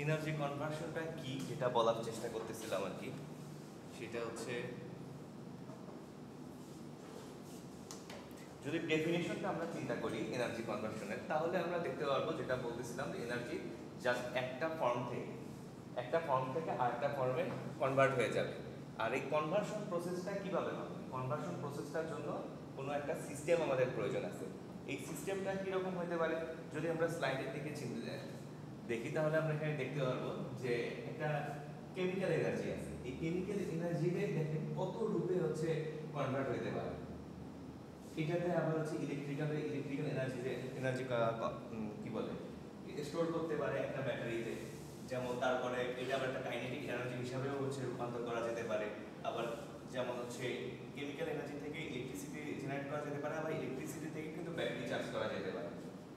Energy কনভার্সনটা কি যেটা বলার চেষ্টা করতেছিলাম আর কি, সেটা হচ্ছে যদি ডেফিনেশনটা আমরা চিন্তা করি এনার্জি কনভার্সনের, তাহলে আমরা দেখতে পারবো যেটা বলতেছিলাম যে এনার্জি জাস্ট একটা ফর্ম থেকে আরেকটা ফর্মে কনভার্ট হয়ে যাবে। আর এই কনভার্সন প্রসেসটা কিভাবে হবে? কনভার্সন প্রসেসটার জন্য কোনো একটা সিস্টেম আমাদের প্রয়োজন আছে। এই সিস্টেমটা কীরকম হতে পারে? যদি আমরা স্লাইডের দিকে চিনতে যাই দেখি, তাহলে আমরা এখানে দেখতে পারবো যে একটা কেমিক্যাল এনার্জি আছে। এই কেমিক্যাল এনার্জিতে দেখেন কত রূপে হচ্ছে কনভার্ট হতে পারে। এটাতে আবার হচ্ছে ইলেকট্রিক্যাল এনার্জি কি বলে স্টোর করতে পারে একটা ব্যাটারিতে, যেমন তারপরে এটা আবার একটা কাইনেটিক এনার্জি হিসাবেও হচ্ছে রূপান্তর করা যেতে পারে। আবার যেমন হচ্ছে কেমিক্যাল এনার্জি থেকে ইলেকট্রিসিটি জেনারেট করা যেতে পারে, আবার ইলেকট্রিসিটি থেকে কিন্তু ব্যাটারি চার্জ করা যেতে পারে।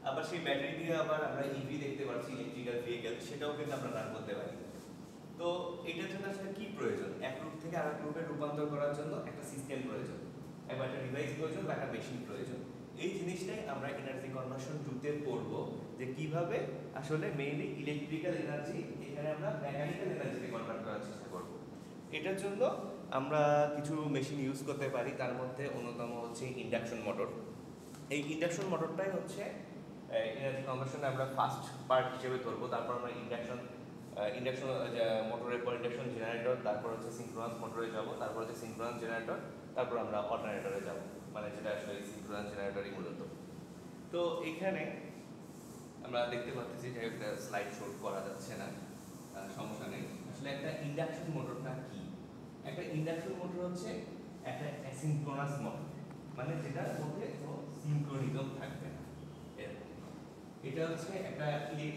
আবার সেই ব্যাটারি দিয়ে আবার আমরা ইভি দেখতে পাচ্ছি, ইলেকট্রিক্যাল ভেহিকেল, সেটাও কিন্তু আমরা রান করতে পারি। তো এটার জন্য আসলে কি প্রয়োজন? এক রূপ থেকে আরেক রূপে রূপান্তর করার জন্য একটা সিস্টেম প্রয়োজন, একটা ডিভাইস প্রয়োজন বা একটা মেশিন প্রয়োজন। এই জিনিসটাই আমরা এনার্জি কনভার্সন 2 তে পড়বো, যে কিভাবে আসলে মেইনলি ইলেকট্রিক্যাল এনার্জি এখানে আমরা মেকানিক্যাল এনার্জিতে কনভার্ট করার চেষ্টা করব। এটার জন্য আমরা কিছু মেশিন ইউজ করতে পারি, তার মধ্যে অন্যতম হচ্ছে ইন্ডাকশন মোটর। এই ইন্ডাকশন মোটরটাই হচ্ছে এনার্জি কনভার্সনে আমরা ফার্স্ট পার্ট হিসেবে ধরবো। তারপর আমরা ইন্ডাকশন মোটরের পর ইন্ডাকশন জেনারেটর, তারপর হচ্ছে সিনক্রোনাস মোটরে যাব, তারপর হচ্ছে সিনক্রোনাস জেনারেটর, তারপর আমরা অল্টারনেটরে যাব, মানে যেটা আসলে সিনক্রোনাস জেনারেটরই মূলত। তো এইখানে আমরা দেখতে পাচ্ছি যে একটা স্লাইড শো করা যাচ্ছে না, সমস্যা নেই। আসলে একটা ইন্ডাকশন মোটরটা কি? একটা ইন্ডাকশন মোটর হচ্ছে একটা অ্যাসিনক্রোনাস মোটর, মানে যেটার মধ্যে কোনো সিনক্রোনিজম থাকবে না। এটা হচ্ছে একটা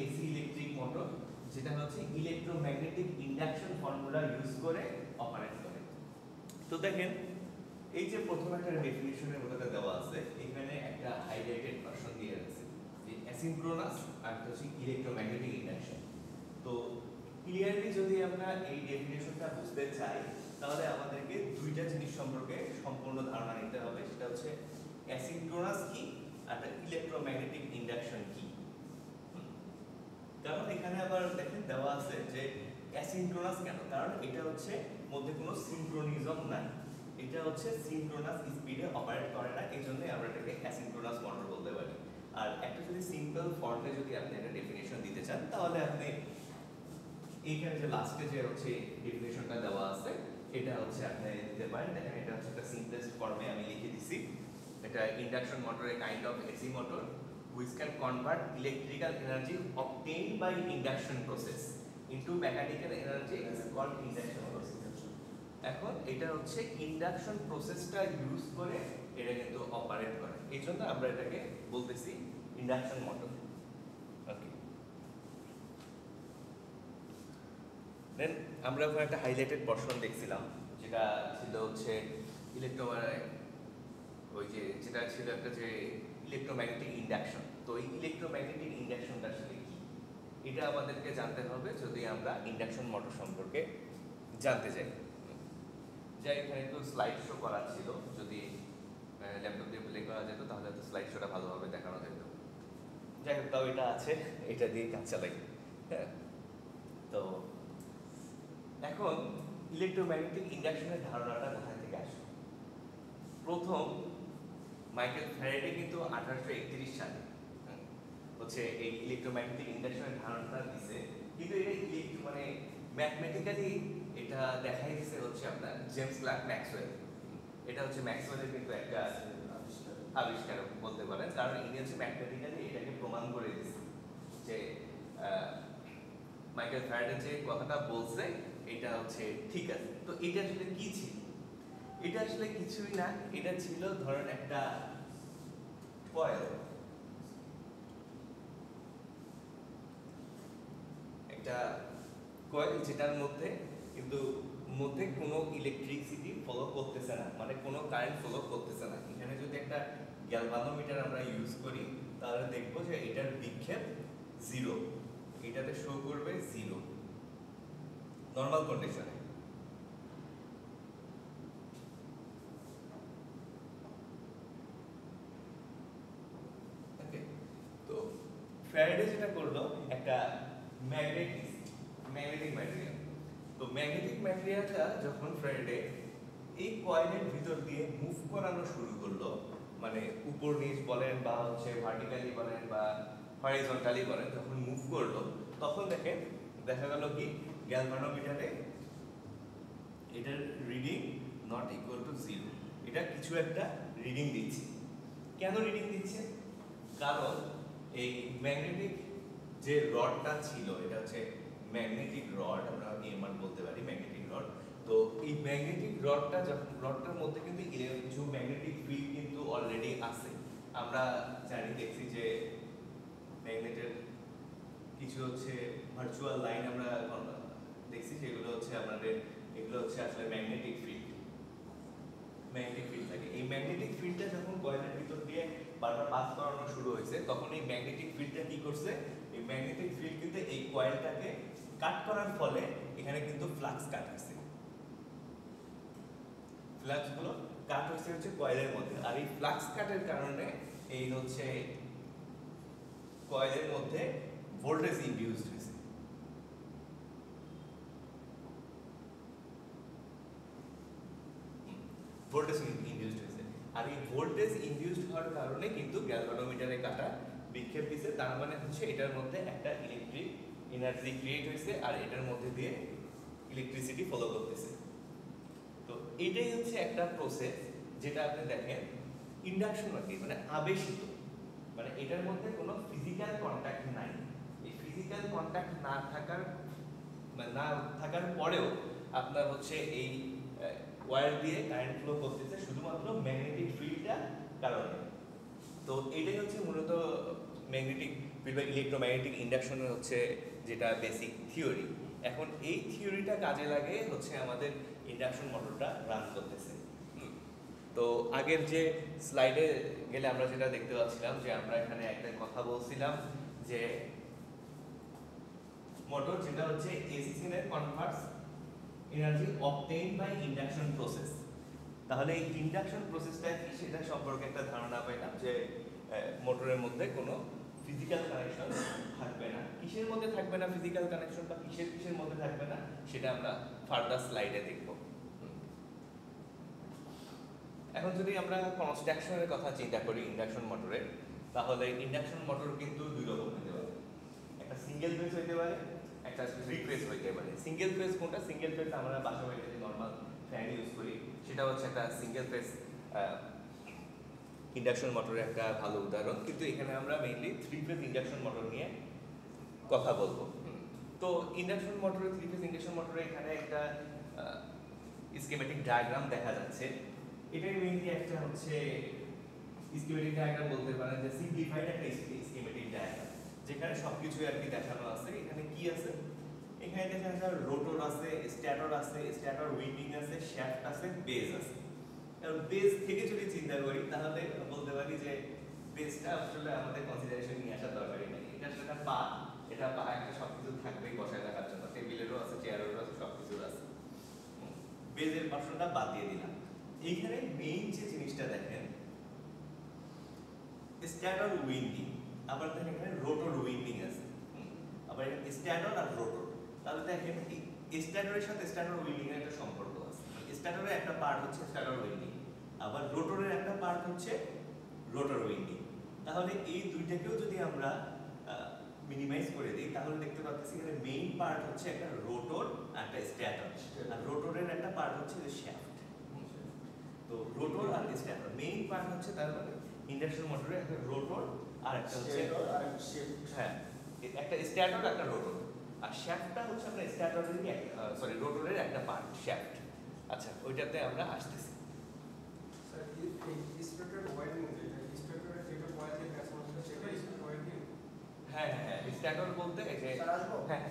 এসি ইলেকট্রিক মোটর, যেটা হচ্ছে ইলেকট্রোম্যাগনেটিক ইন্ডাকশন ফর্মুলা ইউজ করে অপারেট করে। তো দেখেন, এই যে প্রথম একটা ডেফিনিশনের মধ্যে দেওয়া আছে, এখানে একটা হাইলাইটেড ভার্সন দিয়ে আছে যে অ্যাসিনক্রোনাস আর হচ্ছে ইলেকট্রোম্যাগনেটিক ইন্ডাকশন। তো ক্লিয়ারলি যদি আমরা এই ডেফিনেশনটা বুঝতে চাই, তাহলে আমাদেরকে দুইটা জিনিস সম্পর্কে সম্পূর্ণ ধারণা নিতে হবে। সেটা হচ্ছে অ্যাসিনক্রোনাস কি আর ইলেকট্রোম্যাগনেটিক ইন্ডাকশন কি। কারণ এখানে আবার দেখেন দেওয়া আছে যে অ্যাসিনক্রোনাস কেন? কারণ এটা হচ্ছে মধ্যে কোনো সিনক্রোনিজম নাই, এটা হচ্ছে সিনক্রোনাস স্পিডে অপারেট করে না, এই জন্যই আমরা এটাকে অ্যাসিনক্রোনাস মোটর বলতে পারি। আর একটা যদি সিম্পল ফর্মে যদি আপনি একটা ডেফিনেশন দিতে চান, তাহলে আপনি এইখানে যে লাস্টে যে হচ্ছে ডেফিনেশনটা দেওয়া আছে, এটা হচ্ছে আপনি দিতে পারেন। দেখেন, এটা হচ্ছে একটা সিম্পলেস্ট ফর্মে আমি লিখে দিছি। এটা induction motor, a kind of AC motor which can convert electrical energy obtained by induction process into mechanical energy is called induction process. এখন এটা হচ্ছে ইন্ডাকশন প্রসেসটা ইউজ করে এটা কিন্তু অপারেট করে, এই জন্য আমরা এটাকে বলতেছি ইন্ডাকশন মোটর। ওকে, দেন আমরা ওখানে একটা হাইলাইটেড পোরশন দেখছিলাম, যেটা ছিল হচ্ছে যেটা ছিল একটা যে ইলেকট্রোম্যাগনেটিক ইন্ডাকশন। তো এই ইলেকট্রোম্যাগনেটিক ইন্ডাকশনটা আসলে কি, এটা আমাদেরকে জানতে হবে যদি আমরা ইন্ডাকশন মোটর সম্পর্কে জানতে চাই। যাই, এখানে একটু স্লাইড শো করা ছিল, যদি ল্যাপটপ দিয়ে প্লে করা যেত তাহলে তো স্লাইড শোটা ভালোভাবে দেখানো যেত। যাই হোক, তাও এটা আছে, এটা দিয়ে কাজ চালাই। হ্যাঁ, তো এখন ইলেকট্রোম্যাগনেটিক ইন্ডাকশনের ধারণাটা কোথায় থেকে আসে? প্রথম মাইকেল ফ্যারাডে কিন্তু 1831 সালে হচ্ছে এই ইলেকট্রোম্যাগনেটিক ইন্ডাকশনের ধারণাটা দিছে, কিন্তু এটা মানে ম্যাথমেটিক্যালি এটা দেখাই দিছে হচ্ছে আপনার জেমস ক্লার্ক ম্যাক্সওয়েল। এটা হচ্ছে ম্যাক্সওয়েলের কিন্তু একটা আবিষ্কার বলতে পারেন, কারণ ইনি হচ্ছে ম্যাথমেটিক্যালি এটাকে প্রমাণ করে দিছে যে মাইকেল ফ্যারাডে যে কথাটা বলছে এটা হচ্ছে ঠিক আছে। তো এটা আসলে কি ছিল? এটা আসলে কিছুই না, এটা ছিল ধরেন একটা কয়েল, একটা কয়েল যেটার মধ্যে কিন্তু কোনো ইলেকট্রিসিটি ফলো করতেছে না, মানে কোনো কারেন্ট ফলো করতেছে না। এখানে যদি একটা গ্যালভানোমিটার আমরা ইউজ করি, তাহলে দেখবো যে এটার বিক্ষেপ 0, এটাতে শো করবে 0 নর্মাল কন্ডিশনে। ওকে, তো ফ্যারাডে যেটা করলো, একটা ম্যাগনেট ম্যাগনেটিক ম্যাটেরিয়াল। তো ম্যাগনেটিক ম্যাটেরিয়ালটা যখন ফ্যারাডে এই কয়েলের ভিতর দিয়ে মুভ করানো শুরু করলো, মানে উপর নিচ বলেন বা হচ্ছে ভার্টিক্যালি বলেন বা হরিজন্টালি বলেন, যখন মুভ করলো তখন দেখা গেল কি গ্যালভানোমিটারে এটার রিডিং নট ইকুয়াল টু 0, এটা কিছু একটা রিডিং দিচ্ছে। কেন রিডিং দিচ্ছে? কারণ এই ম্যাগনেটিক যে রডটা ছিল, এটা হচ্ছে ম্যাগনেটিক রড, আমরা নির্মাণ বলতে পারি ম্যাগনেটিক রড। তো এই ম্যাগনেটিক রডটা যখন রডটার মধ্যে কিন্তু কিছু ম্যাগনেটিক ফিল্ড কিন্তু অলরেডি আছে। আমরা জানি, দেখছি যে ম্যাগনেটের কিছু হচ্ছে ভার্চুয়াল লাইন আমরা দেখছি, যেগুলো হচ্ছে আমাদের, এগুলো হচ্ছে আসলে ম্যাগনেটিক ফিল্ড। ম্যাগনেটিক ফিল্ড থাকে, এই ম্যাগনেটিক ফিল্ডটা যখন কয়েলের ভিতর দিয়ে বারবার পাস করানো শুরু হয়েছে, তখন এই ম্যাগনেটিক ফিল্ডটা কি করছে, এই ম্যাগনেটিক ফিল্ড কিন্তু এই কয়েলটাকে কাট করার ফলে এখানে কিন্তু ফ্লাক্স কাট হয়েছে। ফ্লাক্সগুলো কাট হচ্ছে কয়েলের মধ্যে, আর এই ফ্লাক্স কাটের কারণে এই হচ্ছে কয়েলের মধ্যে ভোল্টেজ ইনডিউসড হয়েছে। ভোল্টেজ ইনডিউসড হয়েছে, আর এই ভোল্টেজ ইনডিউসড হওয়ার কারণে কিন্তু গ্যালভানোমিটারে কাটা বিক্ষেপ দিছে। তার মানে হচ্ছে এটার মধ্যে একটা ইলেকট্রিক এনার্জি ক্রিয়েট হয়েছে, আর এটার মধ্যে দিয়ে ইলেকট্রিসিটি ফলো করতেছে। তো এটাই হচ্ছে একটা প্রসেস, যেটা আপনি দেখেন ইন্ডাকশন মানে আবেশিত, মানে এটার মধ্যে কোনো ফিজিক্যাল কন্ট্যাক্ট নাই। এই ফিজিক্যাল কন্ট্যাক্ট না থাকার পরেও আপনার হচ্ছে এই ওয়্যার দিয়ে কারেন্ট ফ্লো করতেছে শুধুমাত্র ম্যাগনেটিক ফিল্ডটার কারণে। তো এটাই হচ্ছে মূলত ম্যাগনেটিক ফিল্ড বা ইলেকট্রোম্যাগনেটিক ইন্ডাকশনের হচ্ছে যেটা বেসিক থিওরি। এখন এই থিওরিটা কাজে লাগে হচ্ছে আমাদের ইন্ডাকশন মোটরটা রান করতেছে। তো আগের যে স্লাইডে গেলে আমরা যেটা দেখতে পাচ্ছিলাম, যে আমরা এখানে একটা কথা বলছিলাম যে মোটর যেটা হচ্ছে AC signal converts energy obtained by induction process. তাহলে এই ইন্ডাকশন প্রসেসটা কি সেটা সম্পর্কে একটা ধারণা পাইলাম, যে মোটরের মধ্যে কোনো ফিজিক্যাল কানেকশন থাকবে না। কিসের মধ্যে থাকবে না ফিজিক্যাল কানেকশন, বা কিসের মধ্যে থাকবে না, সেটা আমরা ফার্দার স্লাইডে দেখব। এখন যদি আমরা কনস্ট্রাকশনের কথা চিন্তা করি ইন্ডাকশন মোটরের, তাহলে ইন্ডাকশন মোটর কিন্তু দুই রকম হতে পারে, একটা সিঙ্গেল ফেজ হইতে পারে, একটা থ্রি ফেজ হইতে পারে। সিঙ্গেল ফেজ কোনটা? সিঙ্গেল ফেজ আমরা বাসা বাড়িতে যে নর্মাল ফ্যান ইউজ করি, সেটা হচ্ছে একটা সিঙ্গেল ফেজ ইন্ডাকশন মোটরের একটা ভালো উদাহরণ। কিন্তু এখানে আমরা mainly three phase induction motor নিয়ে কথা বলবো। তো ইন্ডাকশন মোটরের, থ্রি ফেজ ইন্ডাকশন মোটরে এখানে একটা স্কিমেটিক ডায়াগ্রাম দেখা যাচ্ছে। এটাই মেইনলি একটা হচ্ছে স্কিমেটিক ডায়াগ্রাম বলতে পারেন, যে সিম্পলিফাইড একটা স্কিমেটিক ডায়াগ্রাম, যেখানে সবকিছু আর কি দেখানো আছে। এখানে কি আছে? এখানে দেখা যাচ্ছে রোটর আছে, স্ট্যাটর আছে, স্ট্যাটর উইন্ডিং আছে, শ্যাফট আছে, বেজ আছে। কারণ বেজ থেকে যদি চিন্তা করি তাহলে বলতে পারি যে বেজটা আসলে আমাদের কনসিডারেশন নিয়ে আসার দরকারই নেই। এটা আসলে একটা পা, এটা পা একটা সবকিছু থাকবেই বসায় রাখার জন্য, টেবিলেরও আছে, চেয়ারেরও আছে, সবকিছুর আছে। বেজের প্রশ্নটা বাদ দিয়ে দিলাম। এইখানে মেইন যে জিনিসটা দেখেন স্ট্যাটর উইন্ডিং, আবার দেখেন এখানে রোটর উইন্ডিং আছে, আবার এখানে স্ট্যাটর আর রোটর। তাহলে দেখেন স্ট্যাটরের সাথে স্ট্যাটর উইন্ডিং এর একটা সম্পর্ক আছে। স্ট্যাটরের একটা পার্ট হচ্ছে স্ট্যাটর উইন্ডিং, আবার রোটরের একটা পার্ট হচ্ছে রোটর উইন্ডিং। তাহলে এই দুইটাকেও যদি আমরা মিনিমাইজ করে দিই, তাহলে দেখতে পাচ্ছি এখানে মেইন পার্ট হচ্ছে একটা রোটর আর একটা স্ট্যাটর, আর রোটরের একটা পার্ট হচ্ছে শ্যাফট। তো রোটর আর স্ট্যাটর মেইন পার্ট হচ্ছে, তার মানে ইন্ডাকশন মোটরের একটা রোটর আর একটা হচ্ছে হ্যাঁ একটা স্ট্যাটর একটা রোটর, আর শ্যাফটটা হচ্ছে আমরা স্ট্যাটরের রোটরের একটা পার্ট শ্যাফট। আচ্ছা, ওইটাতে আমরা আসতেছি। স্যার এই স্ট্যাটর ওয়্যারিং, স্ট্যাটরের যেটা কয়েল থেকে ট্রান্সফরমার সেটা স্ট্যাটর ওয়্যারিং। হ্যাঁ স্ট্যাটর বলতে এই যে হ্যাঁ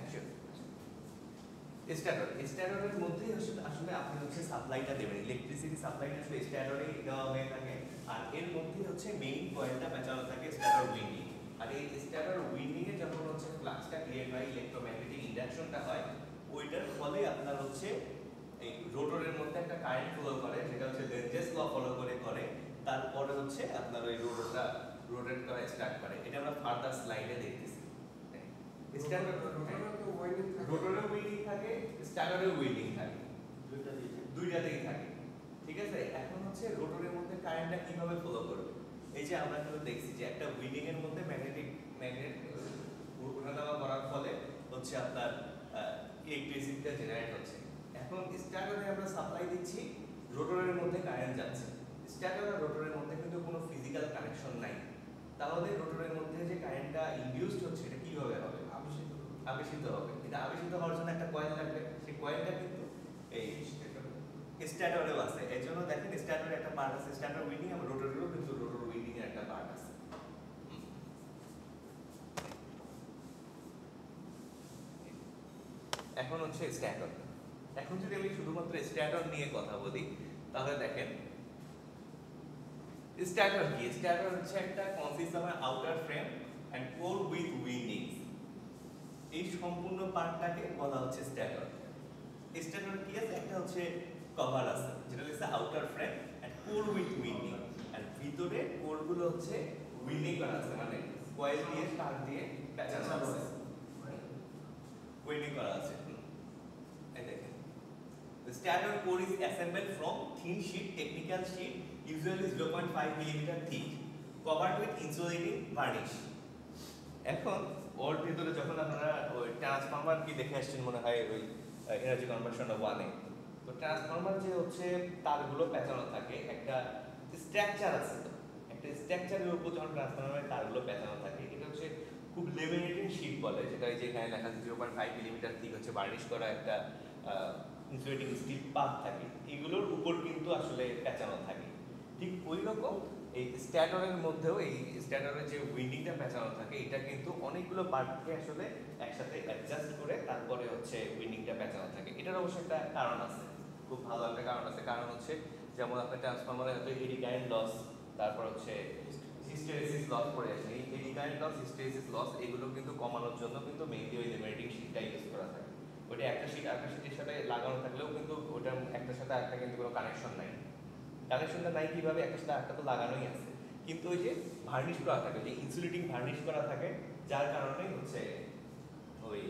স্ট্যাটরের মধ্যেই আসলে আপনি হচ্ছে সাপ্লাইটা দেবেন, ইলেকট্রিসিটি সাপ্লাইটা আসলে স্ট্যাটরেই দেওয়া হয়ে থাকে, আর এর মধ্যে হচ্ছে মেইন কয়েলটা পেঁচানো থাকে স্ট্যাটর উইন্ডিং। আর এই স্ট্যাটর উইন্ডিং এ যখন হচ্ছে ফ্লাক্সটা ক্রিয়েট হয়, ইলেকট্রোম্যাগনেটিক ইন্ডাকশনটা হয়, ওইটার ফলে আপনার হচ্ছে এই রোটরের মধ্যে একটা কারেন্ট ফ্লো করে, যেটা হচ্ছে লেনজেস ল ফলো করে তারপরে হচ্ছে আপনার ওই রোটরটা রোটেট করা স্টার্ট করে। এটা আমরা ফার্দার স্লাইডে দেখতেছি। স্ট্যাটর রোটর তো ওয়াইন্ডিং থাকে? রোটরেও উইন্ডিং থাকে, স্ট্যাটারেও উইন্ডিং থাকে, দুইটাতেই থাকে। ঠিক আছে, এখন হচ্ছে রোটরের মধ্যে কারেন্টটা কিভাবে ফলো করবে। এই যে আমরা কিন্তু দেখছি যে একটা উইন্ডিং এর মধ্যে ম্যাগনেট ঘূর্ণায়মান করার ফলে হচ্ছে আপনার ইলেকট্রিসিটিটা জেনারেট হচ্ছে। এখন স্ট্যাটারে আমরা সাপ্লাই দিচ্ছি, রোটরের মধ্যে কারেন্ট যাচ্ছে। স্ট্যাটার আর রোটরের মধ্যে কিন্তু কোনো ফিজিক্যাল কানেকশন নাই। তাহলে রোটরের মধ্যে যে কারেন্টটা ইনডিউসড হচ্ছে এটা কিভাবে হবে? আবেশিত হবে। এটা আবেশিত হওয়ার জন্য একটা কয়েল লাগবে। সেই কয়েলটা কিন্তু এই স্ট্যাটারেও আছে। এর জন্য দেখেন স্ট্যাটারে একটা পার্ট আছে, স্ট্যাটার উইন্ডিং, আর রোটরেরও কিন্তু রোটর উইন্ডিং এর একটা পার্ট আছে। এখন হচ্ছে স্ট্যাটার। এখন যদি আমি শুধুমাত্র স্ট্যাটার নিয়ে কথা বলি তাহলে দেখেন স্ট্যাটার কি? স্ট্যাটার হচ্ছে একটা consist of an outer frame and core with windings. এই সম্পূর্ণ পার্টটাকে বলা হচ্ছে স্ট্যাটার। স্ট্যাটার কি আছে? একটা হচ্ছে কভার আছে যেটা হচ্ছে outer frame and core with winding, আর ভিতরে কোরগুলো হচ্ছে উইন্ডিং করা আছে, মানে কয়েল দিয়ে তার দিয়ে প্যাঁচানো আছে, উইন্ডিং করা আছে। এই দেখেন the stator core is assembled from thin sheet, technical sheet, usually 0.5 mm thick, covered with insulating varnish. এখন ওর ভিতরে যখন আপনারা ওই ট্রান্সফরমার কি দেখে আসছেন মনে হয় ওই এনার্জি কনভার্সন ওয়ানে, তো ট্রান্সফরমার যে হচ্ছে তারগুলো পেঁচানো থাকে, একটা স্ট্রাকচার আছে, তো একটা স্ট্রাকচারের উপর যখন ট্রান্সফরমারের তারগুলো পেঁচানো থাকে, এটা হচ্ছে খুব লেমিনেটিং শীট বলে, যেটা এই যে এখানে লেখা আছে 0.5 মিলিমিটার থিক হচ্ছে বার্নিশ করা একটা ইনসুলেটিং স্টিল পাত থাকে, এগুলোর উপর কিন্তু আসলে পেঁচানো থাকে। ঠিক ওই রকম এই স্ট্যাটারের মধ্যেও এই স্ট্যাটারের যে উইন্ডিংটা পেঁচানো থাকে, এটা কিন্তু অনেকগুলো পার্টকে আসলে একসাথে অ্যাডজাস্ট করে তারপরে হচ্ছে উইন্ডিংটা পেঁচানো থাকে। এটার অবশ্য একটা কারণ আছে, খুব ভালো একটা কারণ আছে। কারণ হচ্ছে যেমন আপনার ট্রান্সফরমারে হয়তো এডি কারেন্ট লস, তারপর হচ্ছে হিস্টেরিসিস লস পড়ে আসে। এই eddy current loss, hysteresis loss এগুলো কিন্তু কমানোর জন্য কিন্তু মেইনলি ওই লিমিটেটিং শীটটা ইউজ করা থাকে। ওইটা একটা শীট আরেকটা শীটের সাথে লাগানো থাকলেও কিন্তু ওটা একটার সাথে আরেকটা কিন্তু কোনো কানেকশন নাই। কানেকশনটা নাই কিভাবে? একটার সাথে আরেকটা তো লাগানোই আছে, কিন্তু ওই যে ভার্নিশ করা থাকে, যে ইনসুলেটিং ভার্নিশ করা থাকে, যার কারণে হচ্ছে ওই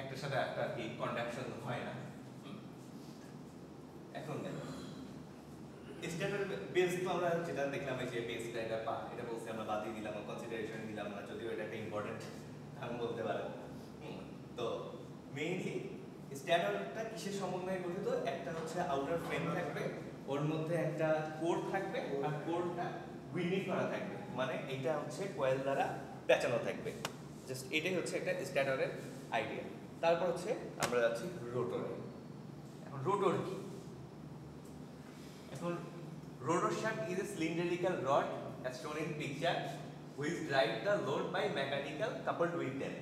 একটার সাথে একটা কি কন্ডাকশন হয় না। এখন দেখো স্ট্যাটার বেস তো আমরা যেটা দেখলাম, এই যে বেসটা এটা বলছি আমরা বাদ দিয়ে দিলাম, কনসিডারেশন দিলাম না, যদিও এটা একটা ইম্পর্টেন্ট আমি বলতে পারেন। তো মেইনলি স্ট্যাটারটা কিসের সমন্বয়ে গঠিত? একটা হচ্ছে আউটার ফ্রেম থাকবে, ওর মধ্যে একটা কোর থাকবে, আর কোরটা উইন্ডিং করা থাকবে, মানে এটা হচ্ছে কয়েল দ্বারা পেঁচানো থাকবে। জাস্ট এটাই হচ্ছে একটা স্ট্যাটারের আইডিয়া। তারপর হচ্ছে আমরা যাচ্ছি রোটরে। এখন রোটর কি? এখন rotor shaft is a cylindrical rod as shown in picture which drive the load by mechanical coupled with them.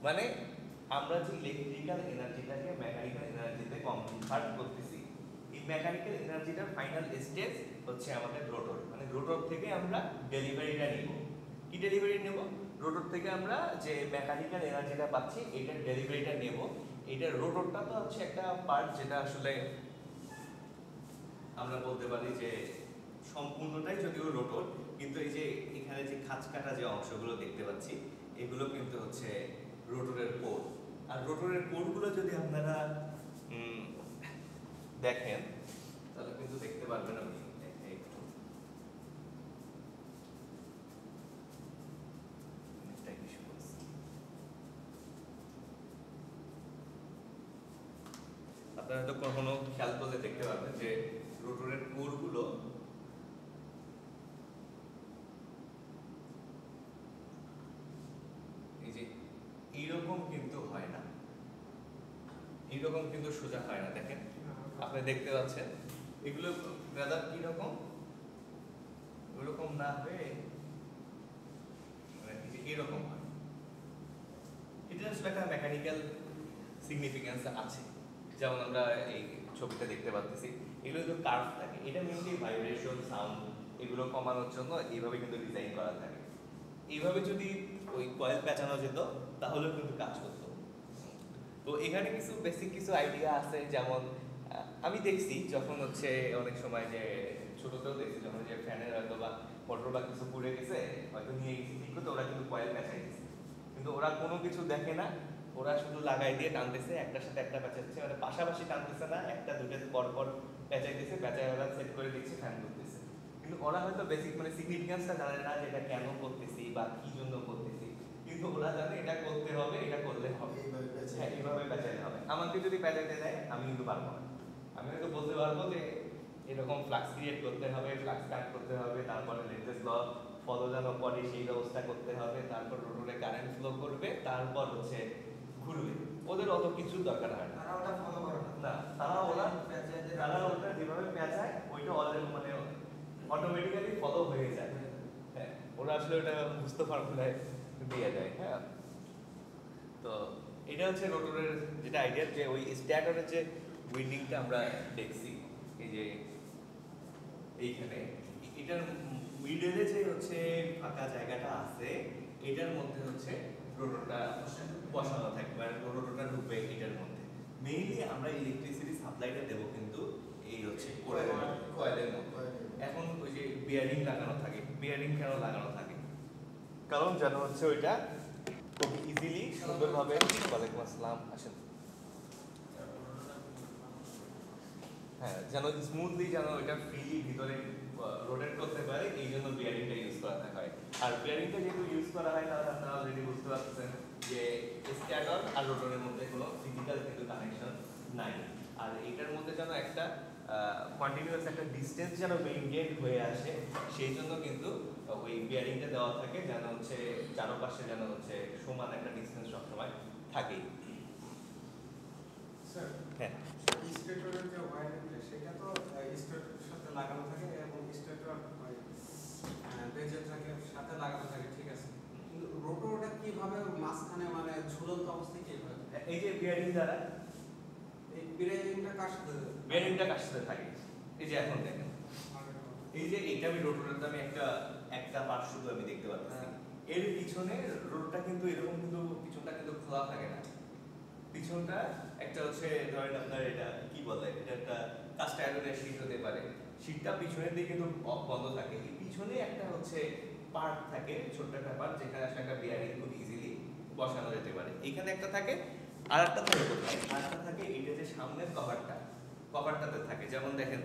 মানে আমরা যে ইলেকট্রিক্যাল এনার্জিটাকে মেকানিক্যাল এনার্জিতে কনভার্ট করতেছি, এই মেকানিক্যাল এনার্জিটার ফাইনাল স্টেজ হচ্ছে আমাদের রোটর। মানে রোটর থেকে আমরা ডেলিভারিটা নিব। কি ডেলিভারি নেব? রোটর থেকে আমরা যে মেকানিক্যাল এনার্জিটা পাচ্ছি এটার ডেলিভারিটা নেব। এটার রোটরটা তো হচ্ছে একটা পার্ট যেটা আসলে আমরা বলতে পারি যে সম্পূর্ণটাই যদিও রোটর, কিন্তু এই যে এখানে যে খাঁজ কাটা যে অংশগুলো দেখতে পাচ্ছি এগুলো কিন্তু হচ্ছে রোটরের কোর। আর রোটরের কোরগুলো যদি আপনারা দেখেন তাহলে কিন্তু দেখতে পারবেন, আমি একটু আপনারা হয়তো কখনো খেয়াল করলে দেখতে পারবেন যে রোটরের কোরগুলো এই যে এইরকম কিন্তু হয় না, এইরকম কিন্তু সোজা হয় না। দেখেন আপনি দেখতে পাচ্ছেন এগুলো রাদার কিরকম, ওরকম না হয়ে এরকম হয়। এটা আসলে একটা মেকানিক্যাল সিগনিফিকেন্স আছে। যেমন আমরা এই ছবিটা দেখতে পাচ্ছি, এগুলো কিন্তু কার্ভ থাকে, এটা মেইনলি ভাইব্রেশন সাউন্ড এগুলো কমানোর জন্য এইভাবে কিন্তু ডিজাইন করা থাকে। এইভাবে যদি ওই কয়েল পেঁচানো যেত তাহলে কিন্তু কাজ করতো। তো এখানে কিছু বেসিক কিছু আইডিয়া আছে, যেমন আমি দেখছি যখন হচ্ছে অনেক সময় যে ছোটতেও দেখছি যখন যে ফ্যানের হয়তো বা মোটর বা কিছু পুড়ে গেছে, হয়তো নিয়ে গেছি ঠিক করতে, ওরা কিন্তু কয়েল পেঁচাই দিচ্ছে, কিন্তু ওরা কোনো কিছু দেখে না ওরা শুধু লাগাই দিয়ে টানতেছে, একটার সাথে একটা প্যাঁচাচ্ছে, মানে পাশাপাশি টানতেছে না, একটা দুটো পর পর প্যাঁচাইতেছে, প্যাঁচাই ওরা সেট করে দিচ্ছে, ফ্যান করতেছে। কিন্তু ওরা হয়তো বেসিক মানে সিগনিফিকেন্সটা জানে না যে এটা কেন করতেছি বা কি জন্য করতেছি, কিন্তু ওরা জানে এটা করতে হবে, এটা করলে হবে, হ্যাঁ এইভাবে প্যাঁচাইতে হবে। আমাকে যদি প্যাঁচাইতে দেয় আমি কিন্তু পারবো না, আমি হয়তো বলতে পারবো যে এরকম ফ্লাক্স ক্রিয়েট করতে হবে, ফ্লাক্স কাট করতে হবে, তারপরে লেটেস্ট ল ফলো যেন করে সেই ব্যবস্থা করতে হবে, তারপর রোটরে কারেন্ট ফ্লো করবে, তারপর হচ্ছে ঘুরবে। ওদের অত কিছু দরকার হয় না, তারা ওটা ফলো করে না। না তারা ওটা যেভাবে পেঁচায় ওইটা অলরেডি মানে অটোমেটিক্যালি ফলো হয়ে যায়। হ্যাঁ, ওরা আসলে ওটা বুঝতে ফর্মুলায় দিয়ে দেয়। হ্যাঁ, তো এটা হচ্ছে রোটরের যেটা আইডিয়া, যে ওই স্ট্যাটরের যে উইন্ডিংটা আমরা দেখছি এই যে এইখানে, এটার মিডলে যে হচ্ছে ফাঁকা জায়গাটা আছে এটার মধ্যে হচ্ছে রোটরটা বসানো থাকবে, আর রোটরটা ঢুকবে এটার মধ্যে। মেইনলি আমরা ইলেকট্রিসিটি সাপ্লাইটা দেবো কিন্তু এই হচ্ছে কয়েলের মধ্যে। এখন ওই যে বিয়ারিং লাগানো থাকে, বিয়ারিং কেন লাগানো থাকে? কারণ যেন হচ্ছে ওইটা খুব ইজিলি সুন্দরভাবে, ওয়ালাইকুম আসসালাম, আসেন, হ্যাঁ যেন স্মুথলি যেন ওইটা ফ্রিলি ভিতরে রোটেট করতে পারে, এই জন্য বিয়ারিংটা ইউজ করা হয়। আর বিয়ারিংটা যেহেতু ইউজ করা হয় তাহলে আপনারা অলরেডি বুঝতে পারছেন যে স্ট্যাটর আর রোটরের মধ্যে কোনো ফিজিক্যাল কিন্তু কানেকশন নাই। আর এইটার মধ্যে যেন একটা কন্টিনিউয়াস একটা ডিসটেন্স যেন মেইনটেইন হয়ে আসে, সেই জন্য কিন্তু ওই বিয়ারিংটা দেওয়া থাকে, যেন হচ্ছে চারপাশে যেন হচ্ছে সমান একটা ডিসটেন্স সবসময় থাকেই। স্যার, হ্যাঁ, স্টেটরের যে ওয়্যারিংটা সেটা তো স্টেটরের সাথে লাগানো থাকে এবং স্টেটর বেজের থাকে সাথে লাগানো থাকে, ঠিক আছে, কিন্তু রোটরটা কিভাবে মাঝখানে মানে ঝুলন্ত অবস্থায় কিভাবে? এই যে বিয়ারিং দ্বারা, এই বিয়ারিংটা কার সাথে? বিয়ারিংটা কার সাথে থাকে? এই যে এখন দেখেন, এই যে এটা আমি রোটরের দামে একটা পার্ট শুধু আমি দেখতে পাচ্ছি, এর পিছনে রোটরটা কিন্তু এরকম কিন্তু পিছনটা কিন্তু খোলা থাকে না, পিছনটা একটা হচ্ছে ধরেন আপনার এটা কি বলে, এটা একটা কাস্ট আয়রনের শীট হতে পারে, শীটটা পিছনের দিকে কিন্তু বন্ধ থাকে, এই পিছনে একটা হচ্ছে পার্ট থাকে, ছোট্ট একটা পার্ট, যেখানে আসলে একটা বিয়ারিং খুব ইজিলি বসানো যেতে পারে। এখানে একটা থাকে, আর একটা থাকে কোথায়, আর একটা থাকে এটা যে সামনের কভারটাতে থাকে। যেমন দেখেন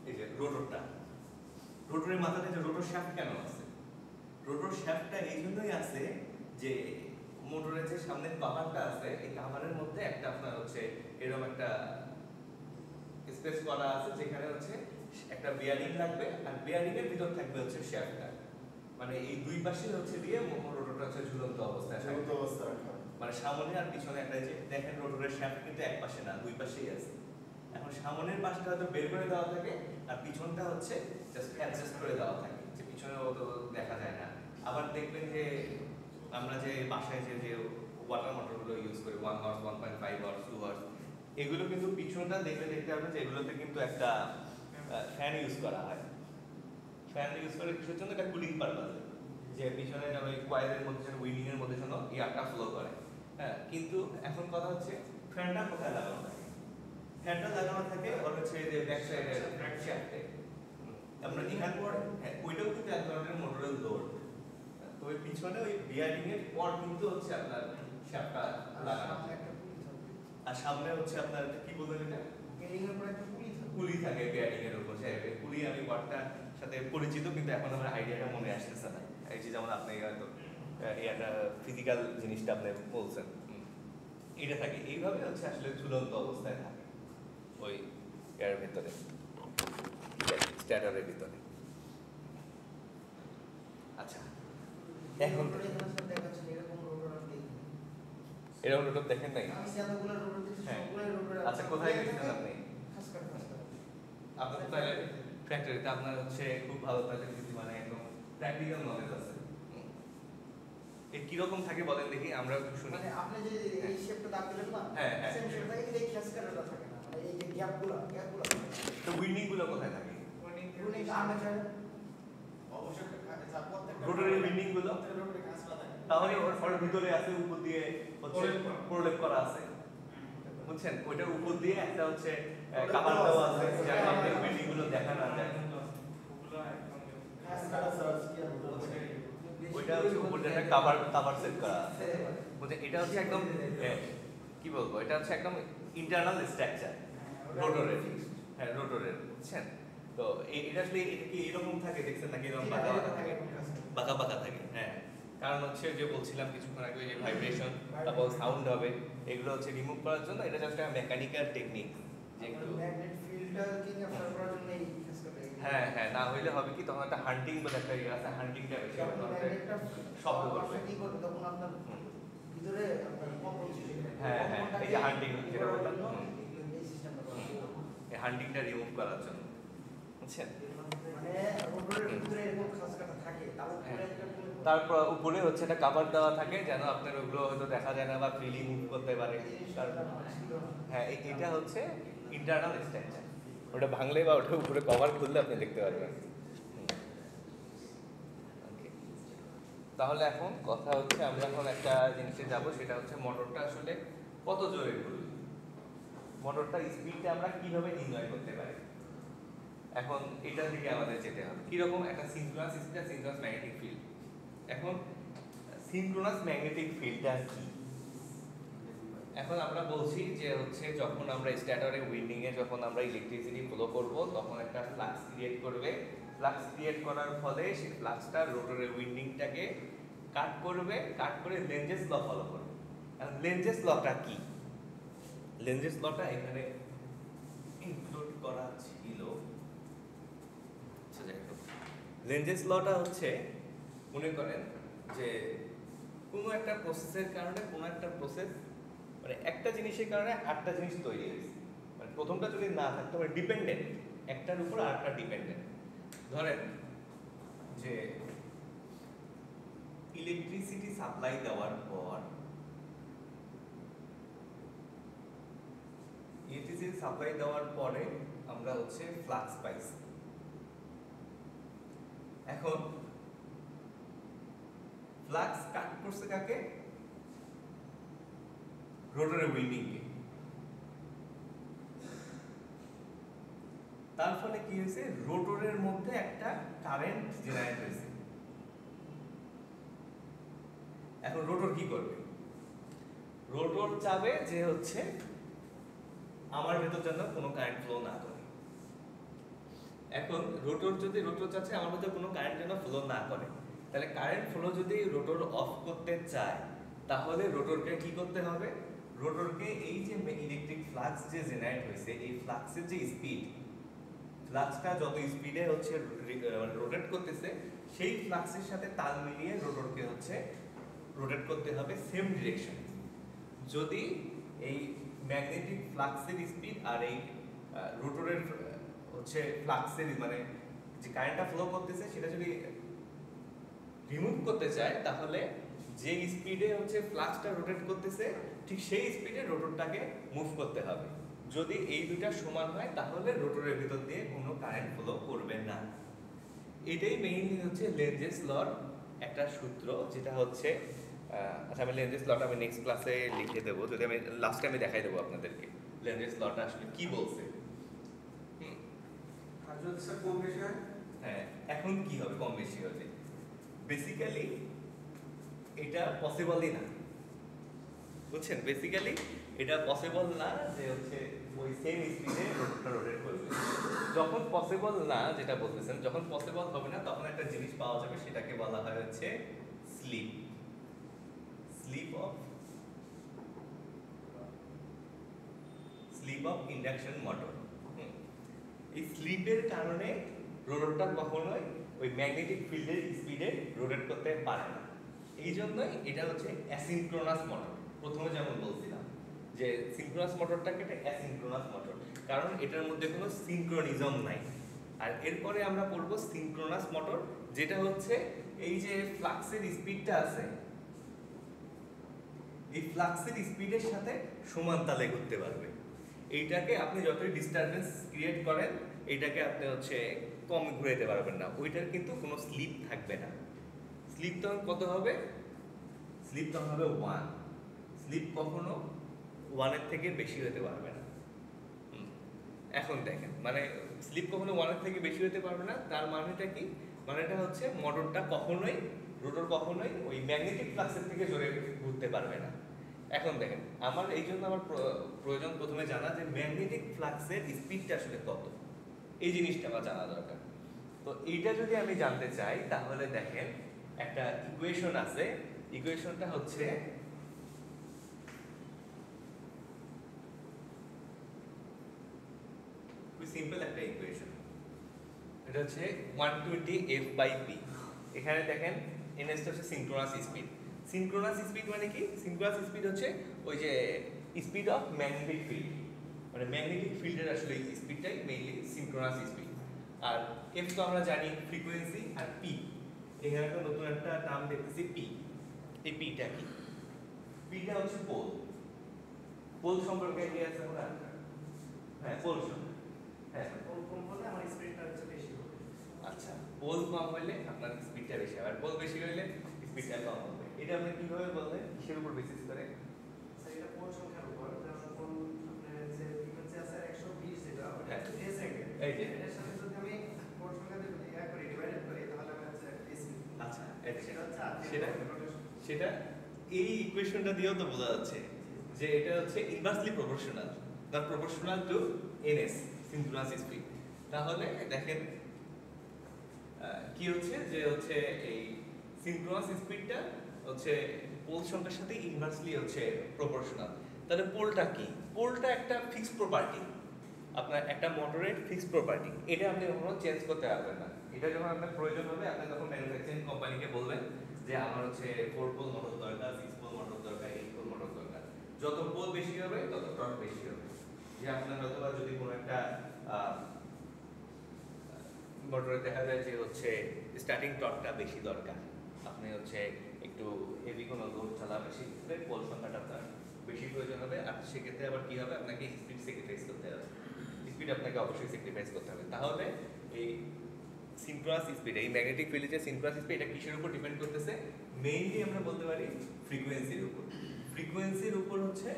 এই যে রোটরের মাথাতে যে রোটর শ্যাফট কেন আছে? রোটর শ্যাফটটা এই জন্যই আছে যে মোটরের যে সামনের কভারটা আছে, এই কভারের মধ্যে একটা আপনার হচ্ছে এরকম একটা স্পেস করা আছে, যেখানে হচ্ছে একটা বিয়ারিং লাগবে, আর বিয়ারিং এর ভিতর থাকবে হচ্ছে শ্যাফটটা, মানে এই দুই পাশে হচ্ছে দিয়ে রোটরটা হচ্ছে ঝুলন্ত অবস্থায় থাকবে, মানে সামনে আর পিছনে একটা, যে দেখেন রোটরের শ্যাফট কিন্তু এক পাশে না, দুই পাশেই আছে। এখন সামনের পাশটা হয়তো বের করে দেওয়া থাকে, আর পিছনটা হচ্ছে জাস্ট অ্যাডজাস্ট করে দেওয়া থাকে, যে পিছনে তো দেখা যায় না। আবার দেখবেন যে আমরা যে বাসায় যে ওয়াটার মোটরগুলো ইউজ করি, 1 হর্স, 1.5 হর্স, 2 হর্স, এগুলো কিন্তু পিছনটা দেখতে পাবেন যে এগুলোতে কিন্তু একটা ফ্যান ইউজ করা হয়। ফ্যান ইউজ করে কিসের জন্য? এটা কুলিং পারপাসে, যে পিছনে যেন ওই কয়েলের মধ্যে যেন উইন্ডিং এর মধ্যে যেন এয়ারটা ফ্লো করে। হ্যাঁ, কিন্তু এখন কথা হচ্ছে ফ্যানটা কোথায় লাগানো থাকে? ফ্যানটা লাগানো থাকে ওর হচ্ছে যে ব্যাক সাইডে ব্যাক শ্যাফটে। আমরা এখান পর, হ্যাঁ ওইটাও কিন্তু এক ধরনের মোটরের লোড। তো ওই পিছনে ওই বিয়ারিং এর পর কিন্তু হচ্ছে আপনার শ্যাফটটা লাগানো, আর সামনে হচ্ছে আপনার কি বলবেন এটা, বিয়ারিং এর পরে একটা পুলি থাকে বিয়ারিং এর উপর। পুলি আমি ওয়ার্ডটার সাথে পরিচিত, কিন্তু এখন আমার আইডিয়াটা মনে আসতেছে না। এই যে যেমন আপনি হয়তো একটা ফিজিক্যাল জিনিসটা আপনি বলছেন, এটা থাকে এইভাবে হচ্ছে আসলে ঝুলন্ত অবস্থায় থাকে ওই এর ভিতরে, স্ট্যাটারের ভিতরে। আচ্ছা, এখন এরকম রোটর দেখেন নাই? হ্যাঁ, আচ্ছা কোথায় গেছেন আপনি? আপনার তাহলে ফ্যাক্টরিতে আপনার হচ্ছে খুব ভালো তাহলে মানে একদম প্র্যাকটিক্যাল নলেজ আছে। এর কি রকম থাকে বলেন দেখি, আমরা শুনি। মানে আপনি যে এই শেপটা দাগ দিলেন না, হ্যাঁ হ্যাঁ, সেম শেপ থাকে, কিন্তু এই খেসকারটা থাকে না, মানে এই যে গ্যাপগুলো তো উইন্ডিং গুলো কোথায় থাকে? উইন্ডিং আর্মেচার অবশ্যই প্রত্যেকটা রোটরের উইন্ডিং গুলো তাহলে ওর ভিতরে আছে, উপর দিয়ে হচ্ছে প্রলেপ করা আছে, বুঝছেন? ওইটার উপর দিয়ে একটা হচ্ছে কভার দেওয়া আছে, যাতে আপনি উইন্ডিং গুলো দেখা না যায়। ওইটা হচ্ছে উপরে একটা কাভার সেট করা আছে। বুঝছেন, এটা হচ্ছে একদম কি বলবো, এটা হচ্ছে একদম ইন্টারনাল স্ট্রাকচার রোটরের। হ্যাঁ রোটরের, বুঝছেন। তো এটা আসলে এটা কি এরকম থাকে দেখছেন নাকি এরকম বাঁকা বাঁকা থাকে? বাঁকা বাঁকা থাকে, হ্যাঁ। কারণ হচ্ছে যে বলছিলাম কিছুক্ষণ আগে যে ভাইব্রেশন, তারপর সাউন্ড হবে, এগুলো হচ্ছে রিমুভ করার জন্য এটা জাস্ট একটা মেকানিক্যাল টেকনিক যে একটু ম্যাগনেট ফিল্ডটা কি ক্যাপচার করার জন্য এই ফেস কাটটা। হ্যাঁ হ্যাঁ, না হইলে হবে কি তখন একটা হান্টিং বলে একটা ইয়ে আছে, হান্টিংটা বেশি হবে, তখন একটা শব্দ করবে। কি করবে তখন আপনার ভিতরে আপনার কম্পন সৃষ্টি হবে। হ্যাঁ হ্যাঁ, এই যে হান্টিং যেটা বললাম, এই সিস্টেমটা করা এই হান্টিংটা রিমুভ করার জন্য, বুঝছেন। মানে রোবটের ভিতরে এরকম খাস কাটা থাকে, তার উপরে একটা তারপর উপরে হচ্ছে একটা কাভার দেওয়া থাকে যেন আপনার ওগুলো হয়তো দেখা যায় না বা ফ্রিলি মুভ করতে পারে। হ্যাঁ এটা হচ্ছে ইন্টারনাল স্ট্রাকচার, ওটা ভাঙলে বা ওটা উপরে কভার খুললে আপনি দেখতে পারবেন। Okay. তাহলে এখন কথা হচ্ছে আমরা এখন একটা জিনিসে যাব, সেটা হচ্ছে মোটরটা আসলে কত জোরে ঘুরবে, মোটরটার স্পিডটা আমরা কিভাবে নির্ণয় করতে পারি। এখন এটার দিকে আমাদের যেতে হবে, কিরকম একটা সিনক্রোনাস স্পিড আর সিনক্রোনাস ম্যাগনেটিক ফিল্ড। এখন সিনক্রোনাস ম্যাগনেটিক ফিল্ডটা কি? এখন আমরা বলছি যে হচ্ছে যখন আমরা স্ট্যাটরে উইন্ডিং এ যখন আমরা ইলেকট্রিসিটি ফ্লো করব তখন একটা ফ্লাক্স ক্রিয়েট করবে, ফ্লাক্স ক্রিয়েট করার ফলে সেই ফ্লাক্সটা রোটরের উইন্ডিংটাকে কাট করবে, কাট করে লেঞ্জেস ল ফলো করবে। এখন লেঞ্জেস লটা কি? লেঞ্জেস লটা এখানে ইনক্লুড করা ছিল। লেঞ্জেস লটা হচ্ছে মনে করেন যে কোনো একটা প্রসেসের কারণে কোনো একটা প্রসেস মানে একটা জিনিসের কারণে আটটা জিনিস তৈরি হয়েছে, মানে প্রথমটা যদি না থাকতো মানে ডিপেন্ডেন্ট, একটার উপর আরেকটা ডিপেন্ডেন্ট। ধরেন যে ইলেকট্রিসিটি সাপ্লাই দেওয়ার পর ইলেকট্রিসিটি সাপ্লাই দেওয়ার পরে আমরা হচ্ছে ফ্লাক্স পাইছি। এখন ফ্লাক্স কাট করছে কাকে? রোটরের উইন্ডিং কে। তার ফলে কি হয়েছে? রোটরের মধ্যে একটা কারেন্ট জেনারেট হয়েছে। এখন রোটর কি করবে? রোটর চাবে যে হচ্ছে আমার ভেতর যেন কোনো কারেন্ট ফ্লো না করে। এখন রোটর চাচ্ছে আমার ভেতর কোনো কারেন্ট যেন ফ্লো না করে, তাহলে কারেন্ট ফ্লো যদি রোটর অফ করতে চায় তাহলে রোটরকে কি করতে হবে? রোটরকে এই যে ইলেকট্রিক ফ্লাক্স যে জেনারেট হয়েছে এই ফ্লাক্সের যে স্পিড, ফ্লাক্সটা যত স্পিডে হচ্ছে রোটেট করতেছে সেই ফ্লাক্সের সাথে তাল মিলিয়ে রোটরকে হচ্ছে রোটেট করতে হবে সেম ডিরেকশনে। যদি এই ম্যাগনেটিক ফ্লাক্সের স্পিড আর এই রোটরের হচ্ছে ফ্লাক্সের মানে যে কারেন্টটা ফ্লো করতেছে সেটা যদি রিমুভ করতে চায় তাহলে যে স্পিডে হচ্ছে ফ্লাক্সটা রোটেট করতেছে ঠিক সেই স্পিডে রোটরটাকে মুভ করতে হবে। যদি এই দুইটা সমান হয় তাহলে রোটরের ভিতর দিয়ে কোনো কারেন্ট ফ্লো করবে না। এটাই মেইনলি হচ্ছে লেঞ্জেস লর একটা সূত্র, যেটা হচ্ছে আচ্ছা আমি লেঞ্জেস লটা আমি নেক্সট ক্লাসে লিখে দেবো, যদি আমি লাস্টে আমি দেখাই দেবো আপনাদেরকে লেঞ্জেস লটা আসলে কি বলছে। আর যদি স্যার কম বেশি হয়? হ্যাঁ, এখন কি হবে কম বেশি হলে? বেসিক্যালি এটা পসিবলই না, বুঝছেন। বেসিক্যালি এটা পসিবল না যে হচ্ছে ওই সেম স্পিডে রোটরটা রোটেট করবে। যখন পসিবল না যেটা বলতেছেন, যখন পসিবল হবে না তখন একটা জিনিস পাওয়া যাবে, সেটাকে বলা হয় হচ্ছে স্লিপ অফ ইন্ডাকশন মোটর। এই স্লিপের কারণে রোটরটা কখনোই ওই ম্যাগনেটিক ফিল্ডের স্পিডে রোটেট করতে পারে না। এই জন্যই এটা হচ্ছে অ্যাসিনক্রোনাস মোটর। প্রথমে যেমন বলছিলাম যে সিনক্রোনাস মোটরটাকে একটা অ্যাসিনক্রোনাস মোটর, কারণ এটার মধ্যে কোনো সিনক্রোনিজম নাই। আর এরপরে আমরা পড়বো সিনক্রোনাস মোটর, যেটা হচ্ছে এই যে ফ্লাক্সের স্পিডটা আছে এই ফ্লাক্সের স্পিডের সাথে সমান তালে ঘুরতে পারবে। এইটাকে আপনি যতই ডিস্টারবেন্স ক্রিয়েট করেন এইটাকে আপনি হচ্ছে কম ঘুরাইতে পারবেন না, ওইটার কিন্তু কোনো স্লিপ থাকবে না। স্লিপ তখন কত হবে? স্লিপ তখন হবে 1। স্লিপ কখনো 1-এর থেকে বেশি হতে পারবে না। এখন দেখেন মানে স্লিপ কখনো 1-এর থেকে বেশি হতে পারবে না, তার মানেটা কি? মানেটা হচ্ছে মোটরটা কখনোই রোটর কখনোই ওই ম্যাগনেটিক ফ্লাক্সের থেকে জোরে ঘুরতে পারবে না। এখন দেখেন আমার এই জন্য আমার প্রয়োজন প্রথমে জানা যে ম্যাগনেটিক ফ্লাক্সের স্পিডটা আসলে কত, এই জিনিসটা আমার জানা দরকার। তো এইটা যদি আমি জানতে চাই তাহলে দেখেন একটা ইকুয়েশন আছে, ইকুয়েশনটা হচ্ছে খুব সিম্পল একটা ইকুয়েশন। এটা হচ্ছে 120 f/p। এখানে দেখেন ns টা হচ্ছে সিনক্রোনাস স্পিড। সিনক্রোনাস স্পিড মানে কি? সিনক্রোনাস স্পিড হচ্ছে ওই যে স্পিড অফ ম্যাগনেটিক ফিল্ড, মানে ম্যাগনেটিক ফিল্ডের আসলে স্পিডটাই মেইনলি সিনক্রোনাস স্পিড। আর f তো আমরা জানি ফ্রিকোয়েন্সি, আর p এখানে একটা নতুন একটা নাম দেখতেছি p। এই pটা কি? pটা হচ্ছে পোল। পোল সম্পর্কে কি আছে আমরা? হ্যাঁ, পোল সম্পর্কে। হ্যাঁ, কম হলে আমার স্পিডটা হচ্ছে বেশি হবে। আচ্ছা, পোল কম হইলে আপনার স্পিডটা বেশি হবে, আর পোল বেশি হইলে স্পিডটা কম হবে। এটা আপনি কিভাবে বললেন, কিসের উপর বেসিস করে? স্যার এটা কোন সংখ্যার উপর? যেমন কোন আপনার যে ফ্রিকোয়েন্সি আছে 120 যেটা ওটা হ্যাঁ। হচ্ছে সেকেন্ড। এই যে এর সাথে যদি আমি কোন সংখ্যা দিয়ে ইয়া করি ডিভাইড করি তাহলে আমার হচ্ছে স্পিড। আচ্ছা, সেটা হচ্ছে সেটা এই ইকুয়েশনটা দিয়েও তো বোঝা যাচ্ছে যে এটা হচ্ছে inversely proportional, not proportional to ns synchronous speed. তাহলে দেখেন কি হচ্ছে যে হচ্ছে এই সিনক্রোনাস স্পিডটা হচ্ছে পোল সংখ্যার সাথে ইনভার্সলি হচ্ছে প্রপোর্শনাল। তাহলে পোলটা কি? পোলটা একটা ফিক্সড প্রপার্টি, আপনার একটা মোটরের ফিক্সড প্রপার্টি, এটা আপনি কখনো চেঞ্জ করতে পারবেন না। এটা যখন আপনার প্রয়োজন হবে আপনি তখন ম্যানুফ্যাকচারিং কোম্পানিকে বলবেন যে আমার হচ্ছে 4 পোল মোটর দরকার, 6 পোল মোটর দরকার, 8 পোল মোটর দরকার। যত পোল বেশি হবে তত টর্ক বেশি হবে। যে আপনার হয়তোবা যদি কোনো একটা মোটরে দেখা যায় যে হচ্ছে স্টার্টিং টর্কটা বেশি দরকার, আপনি হচ্ছে একটু হেভি কোনো লোড চালাবেন, সেক্ষেত্রে পোল সংখ্যাটা আপনার বেশি প্রয়োজন হবে। আর সেক্ষেত্রে আবার কি হবে, আপনাকে স্পিড স্যাক্রিফাইস করতে হবে, স্পিড আপনাকে অবশ্যই স্যাক্রিফাইস করতে হবে। তাহলে এই সিনক্রোনাস স্পিড, এই ম্যাগনেটিক ফিল্ডের যে সিনক্রোনাস স্পিড, এটা কিসের উপর ডিপেন্ড করতেছে? মেইনলি আমরা বলতে পারি ফ্রিকোয়েন্সির উপর। ফ্রিকোয়েন্সির উপর হচ্ছে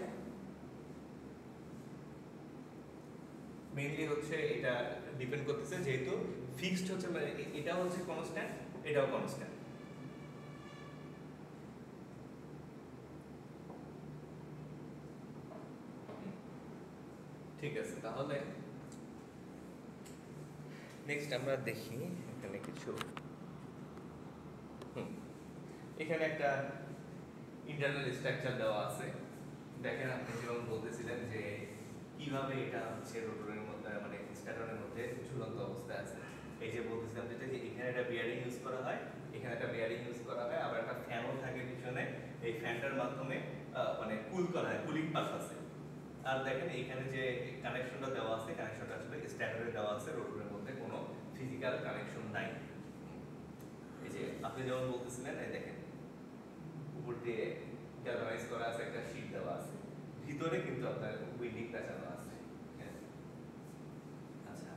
মেইনলি হচ্ছে এটা ডিপেন্ড করতেছে, যেহেতু ফিক্সড হচ্ছে মানে এটা হচ্ছে কনস্ট্যান্ট, এটাও কনস্ট্যান্ট। ঠিক আছে, তাহলে নেক্সট আমরা দেখি এখানে কিছু এখানে একটা ইন্টারনাল স্ট্রাকচার দেওয়া আছে। দেখেন আপনি যেমন বলতেছিলেন যে কিভাবে এটা হচ্ছে রোটরের মধ্যে মানে স্ট্যাটরের মধ্যে ঝুলন্ত অবস্থায় আছে। এই যে বলতেছিলাম যেটা যে এখানে একটা বিয়ারিং ইউজ করা হয়, এখানে একটা বিয়ারিং ইউজ করা হয়, আবার একটা ফ্যানও থাকে পিছনে। এই ফ্যানটার মাধ্যমে মানে কুল করা হয়, কুলিং পারপাসে। আর দেখেন এইখানে যে কানেকশনটা দেওয়া আছে, কানেকশনটা আসলে স্ট্যাটরে দেওয়া আছে, রোটরের মধ্যে কোনো ফিজিক্যাল কানেকশন নাই। এই যে আপনি যেমন বলতেছিলেন, এই দেখেন উপর দিয়ে গ্যালভানাইজ করা আছে, একটা শীট দেওয়া আছে, ভিতরে কিন্তু আপনার উইন্ডিং পেঁচানো আছে। আচ্ছা,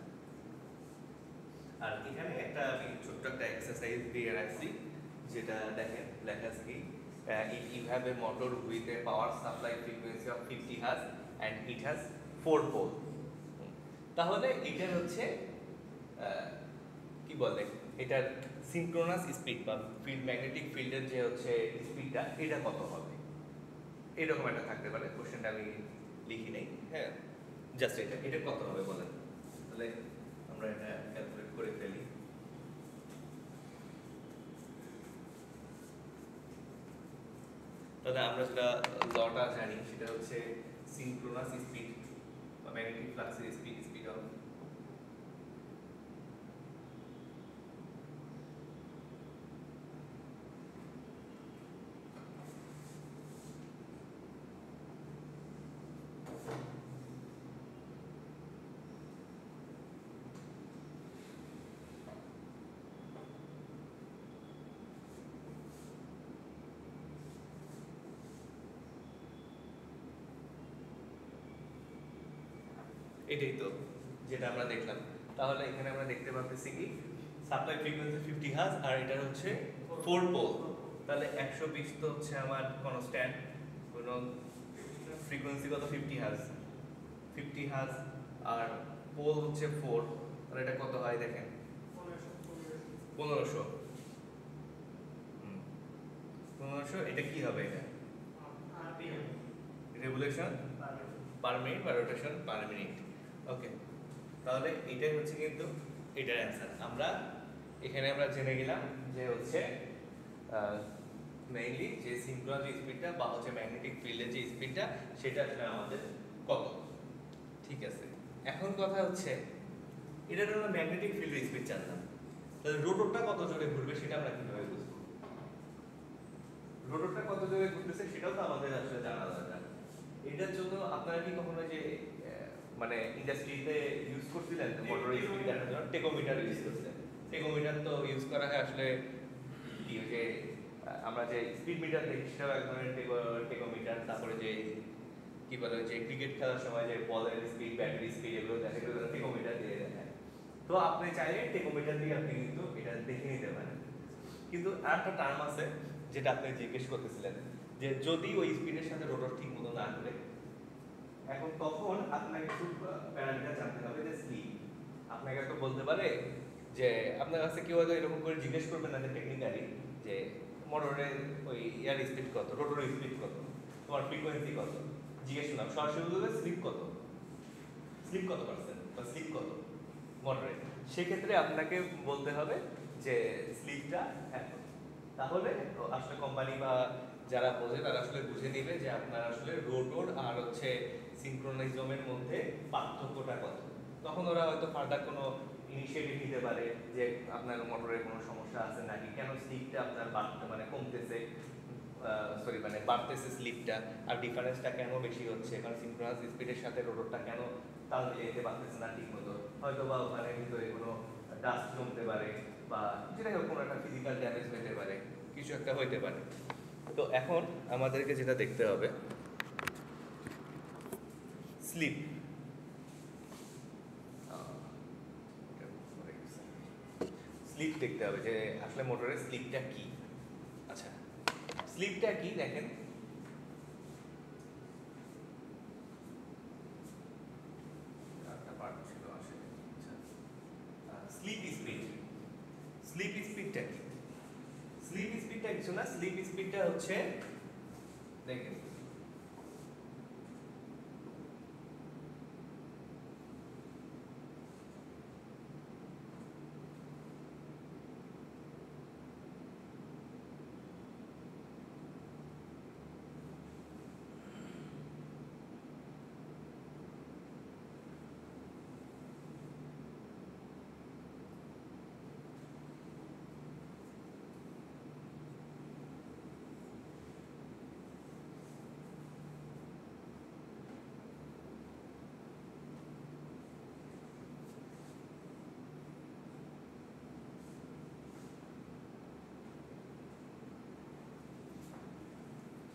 আর এখানে একটা আমি ছোট্ট একটা এক্সারসাইজ দিয়ে রাখছি, যেটা দেখেন লেখা আছে কি, you have a motor with a power supply frequency of 50 Hz and it has 4 pole। তাহলে এটা হচ্ছে কি বলে, এটার সিনক্রোনাস স্পিড বা ফিল্ড ম্যাগনেটিক ফিল্ডের যে হচ্ছে স্পিডটা, এটা কত হবে? এরকম একটা থাকতে পারে, কোশ্চেনটা আমি লিখি নেই। হ্যাঁ, জাস্ট এটা কত হবে বলেন, তাহলে আমরা এটা ক্যালকুলেট করে ফেলি। তাহলে আমরা যেটা লটা জানি সেটা হচ্ছে সিনক্রোনাস স্পিড বা ম্যাগনেটিক ফ্লাক্সের স্পিড, স্পিড অফ এটাই তো যেটা আমরা দেখলাম। তাহলে এখানে আমরা দেখতে পাচ্ছি কি সাপ্লাই ফ্রিকোয়েন্সি 50 হার্জ আর এটা হচ্ছে 4 পোল। তাহলে 120 তো হচ্ছে আমার কনস্ট্যান্ট, কোনো ফ্রিকোয়েন্সি কত 50 হার্জ, 50 হার্জ আর পোল হচ্ছে 4, তাহলে এটা কত হয় দেখেন 1500। অংশ, এটা কি হবে? এটা আরপিএম রেভলিউশন পার মিনিট বা রোটেশন পার মিনিট। ওকে, তাহলে এটাই হচ্ছে কিন্তু এটার অ্যান্সার। এখানে আমরা জেনে গেলাম যে হচ্ছে মেইনলি যে সিনক্রোনাস যে স্পিডটা বা হচ্ছে ম্যাগনেটিক ফিল্ডের যে স্পিডটা সেটা আসলে আমাদের কত। ঠিক আছে, এখন কথা হচ্ছে এটার জন্য ম্যাগনেটিক ফিল্ডের স্পিড জানলাম, তাহলে রোটরটা কত জোরে ঘুরবে সেটা আমরা কিভাবে বুঝবো? রোটরটা কত জোরে ঘুরতেছে সেটাও তো আমাদের আসলে জানা দরকার। এটার জন্য আপনারা কি কখনো যে মানে ইন্ডাস্ট্রিতে ইউজ করছিলেন মোটর স্পিড দেখার জন্য টেকোমিটার ইউজ করছিলেন? টেকোমিটার তো ইউজ করা হয় আসলে কি যে আমরা যে স্পিড মিটার দেখি সেটাও এক ধরনের টেকোমিটার। তারপরে যে কি বলে যে ক্রিকেট খেলার সময় যে বলের স্পিড, ব্যাটারি স্পিড এগুলো দেখে এগুলো টেকোমিটার দিয়ে দেখায়। তো আপনি চাইলে টেকোমিটার দিয়ে আপনি কিন্তু এটা দেখে নিতে পারেন। কিন্তু আরেকটা টার্ম আছে যেটা আপনি জিজ্ঞেস করতেছিলেন যে যদি ওই স্পিডের সাথে রোটর ঠিক মতো না ঘুরে, এখন তখন আপনাকে একটু প্যারামিটার জানতে হবে যে স্লিপ। আপনাকে তো বলতে পারে যে আপনার কাছে কেউ হয়তো এরকম করে জিজ্ঞেস করবে না যে টেকনিক্যালি যে মোটরের ওই ইয়ার স্পিড কত, রোটরের স্পিড কত, তোমার ফ্রিকোয়েন্সি কত, জিজ্ঞেস করলাম সরাসরি বলবে স্লিপ কত, স্লিপ কত পার্সেন্ট বা স্লিপ কত মোটরে। সেক্ষেত্রে আপনাকে বলতে হবে যে স্লিপটা এত। তাহলে আসলে কোম্পানি বা যারা বোঝে তারা আসলে বুঝে নিবে যে আপনার আসলে রোটর আর হচ্ছে সিনক্রোনাইজমের মধ্যে পার্থক্যটা কত। তখন ওরা হয়তো ফার্দার কোনো ইনিশিয়েটিভ নিতে পারে যে আপনার মোটরের কোনো সমস্যা আছে নাকি, কেন স্লিপটা আপনার মানে কমতেছে, সরি মানে বাড়তেছে স্লিপটা, আর ডিফারেন্সটা কেন বেশি হচ্ছে, কারণ সিনক্রোনাস স্পিডের সাথে রোটরটা কেন তাল মিলিয়ে যেতে পারতেছে না ঠিক মতো। হয়তো বা ওখানে ভিতরে কোনো ডাস্ট জমতে পারে বা যেটাই হোক কোনো একটা ফিজিক্যাল ড্যামেজ হতে পারে, কিছু একটা হইতে পারে। তো এখন আমাদেরকে যেটা দেখতে হবে স্লিপ। স্লিপ দেখতে হবে যে আসলে মোটরের স্লিপটা কি। আচ্ছা, স্লিপটা কি দেখেন, স্লিপ স্পিড। স্লিপ স্পিডটা কি? স্লিপ স্পিডটা কিছু না, স্লিপ স্পিডটা হচ্ছে দেখেন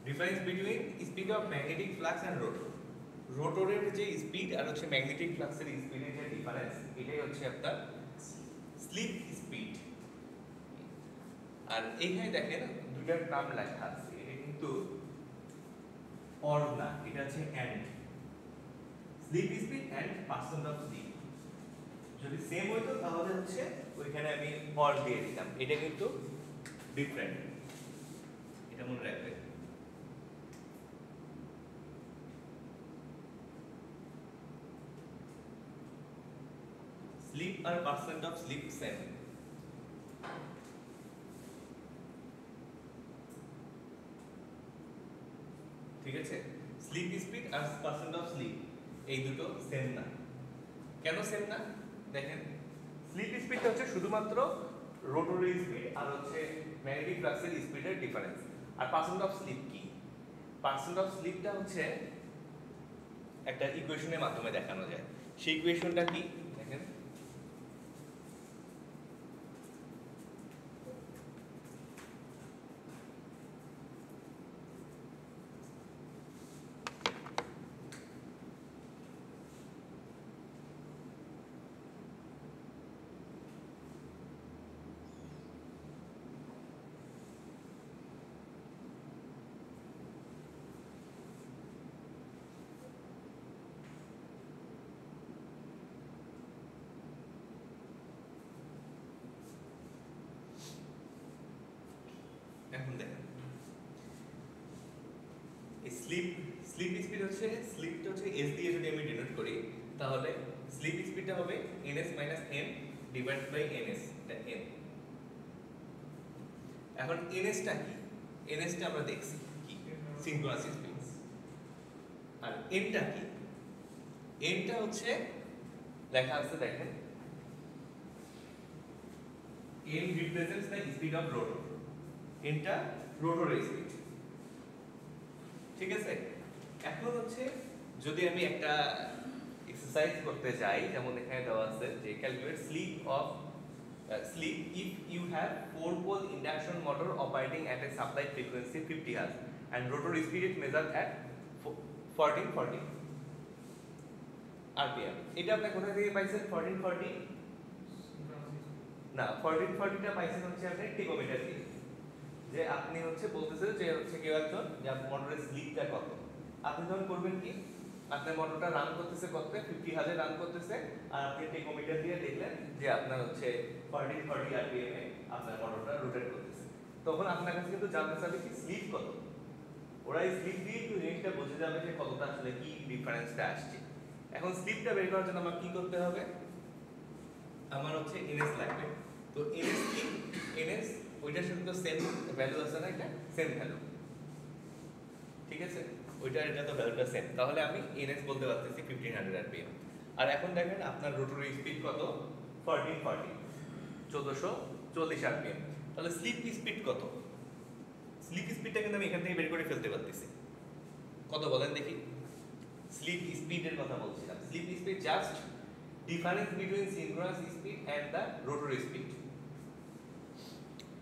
difference between speed of magnetic flux and rotor. রোটরের যে স্পিড আর হচ্ছে ম্যাগনেটিক ফ্লাক্সের স্পিডের যে ডিফারেন্স, এটাই হচ্ছে আপনার স্লিপ স্পিড। আর এইখানে দেখেন দুইটা টার্ম লেখা আছে, এটা কিন্তু অর না, এটা হচ্ছে and. Slip speed and percent of slip যদি সেম হইতো তাহলে হচ্ছে ওইখানে আমি অর দিয়ে দিতাম, এটা কিন্তু ডিফারেন্ট, এটা মনে রাখবেন। স্লিপ আর পার্সেন্ট অফ স্লিপ সেম। ঠিক আছে, স্লিপ স্পিড আর পার্সেন্ট অফ স্লিপ এই দুটো সেম না। কেন সেম না? দেখেন স্লিপ স্পিডটা হচ্ছে শুধুমাত্র রোটরের স্পিড আর হচ্ছে ম্যাগনেটিক ফ্লাক্সের স্পিডের ডিফারেন্স। আর পার্সেন্ট অফ স্লিপ কি? পার্সেন্ট অফ স্লিপটা হচ্ছে একটা ইকুয়েশনের মাধ্যমে দেখানো যায়। সেই ইকুয়েশনটা কি দেখেন, স্লিপ স্পিড হচ্ছে স্লিপটা হচ্ছে এস দিয়ে যদি আমি ডিনোট করি তাহলে স্লিপ স্পিডটা হবে ns minus n divided by ns, এটা n। এখন ns টা কি? ns টা আমরা দেখছি কি সিনক্রোনাস স্পিড। আর n টা কি? n টা হচ্ছে লেখা আছে দেখেন, n represents the speed of rotor, n টা রোটরের স্পিড, ঠিক আছে। এখন হচ্ছে যদি আমি একটা এক্সারসাইজ করতে যাই, যেমন এখানে দেওয়া আছে যে calculate slip if you have 4 pole induction motor operating at a supply frequency 50 Hz and rotor speed is measured at 1440 rpm। এটা আপনি কোথা থেকে পাইছেন 1440? না, 1440 টা পাইছেন হচ্ছে আপনি টেকোমিটার দিয়ে, যে আপনি হচ্ছে বলতেছেন যে হচ্ছে কেউ একজন যে আপনার মোটরের স্লিপটা কত। আপনি যখন করবেন কি, আপনার মোটরটা রান করতেছে কত, 50 হাজার রান করতেছে, আর আপনি টেকোমিটার দিয়ে দেখলেন যে আপনার হচ্ছে 1440 rpm এ আপনার মোটরটা রোটেট করতেছে, তখন আপনার কাছে কিন্তু জানতে চাবে কি স্লিপ কত। ওরা এই স্লিপ দিয়ে একটু জিনিসটা বুঝে যাবে যে কতটা আসলে কি ডিফারেন্সটা আসছে। এখন স্লিপটা বের করার জন্য আমার কি করতে হবে, আমার হচ্ছে ns লাগবে। তো ns কি, ns ওইটার সাথে তো সেম ভ্যালু আছে না, এটা সেম ভ্যালু, ঠিক আছে, ওইটার এটা তো ভ্যালুটা সেম, তাহলে আমি ns বলতে পারতেছি 1500 rpm। আর এখন দেখেন আপনার রোটরের স্পিড কত, 1440 rpm। তাহলে স্লিপ স্পিড কত? স্লিপ স্পিডটা কিন্তু আমি এখান থেকে বের করে ফেলতে পারতেছি, কত বলেন দেখি। স্লিপ স্পিডের কথা বলছিলাম, slip speed just difference between synchronous speed and the rotor speed.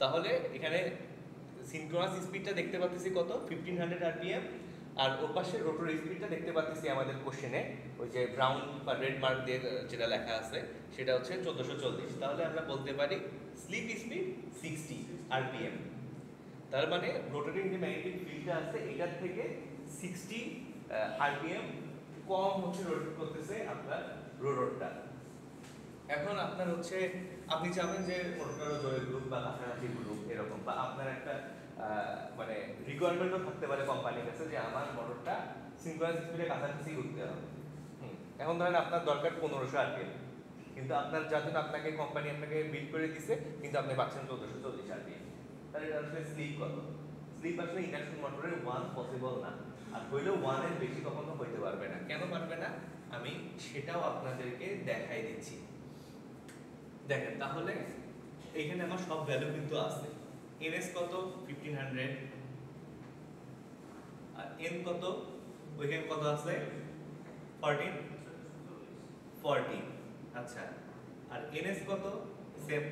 তাহলে এখানে সিনক্রোনাস স্পিডটা দেখতে পাচ্ছি কত, 1500 rpm, আর ওর পাশে রোটর স্পিডটা দেখতে পাচ্ছি আমাদের কোশ্চেনে ওই যে ব্রাউন বা রেড মার্ক দিয়ে যেটা লেখা আছে সেটা হচ্ছে 1440। তাহলে আমরা বলতে পারি স্লিপ স্পিড 60 rpm। তার মানে রোটেটিং যে ম্যাগনেটিক ফিল্ডটা আছে এটার থেকে 60 rpm কম হচ্ছে রোটেট করতেছে আপনার রোটরটা। এখন আপনার হচ্ছে আপনি চাবেন যে মোটরটারও জোরে গ্রুপ বা কাছাকাছি গ্রুপ এরকম, বা আপনার একটা মানে রিকোয়ারমেন্টও থাকতে পারে কোম্পানির কাছে যে আমার মোটরটা সিনক্রোনাস স্পিডে কাছাকাছি ঘুরতে হবে। এখন ধরেন আপনার দরকার 1500 rpm, কিন্তু আপনার যার জন্য আপনাকে কোম্পানি আপনাকে বিল করে দিছে, কিন্তু আপনি পাচ্ছেন 1440 rpm। তাহলে এটা আসলে স্লিপ কত? স্লিপ আসলে ইন্ডাকশন মোটরের 1 পসিবল না, আর হইলেও 1 এর বেশি কখনো হইতে পারবে না। কেন পারবে না আমি সেটাও আপনাদেরকে দেখাই দিচ্ছি। দেখেন তাহলে এখানে আমার সব ভ্যালু কিন্তু আছে। ns কত 1500, আর n কত, ওইখানে কত আছে 1440, আচ্ছা, আর ns কত সেম,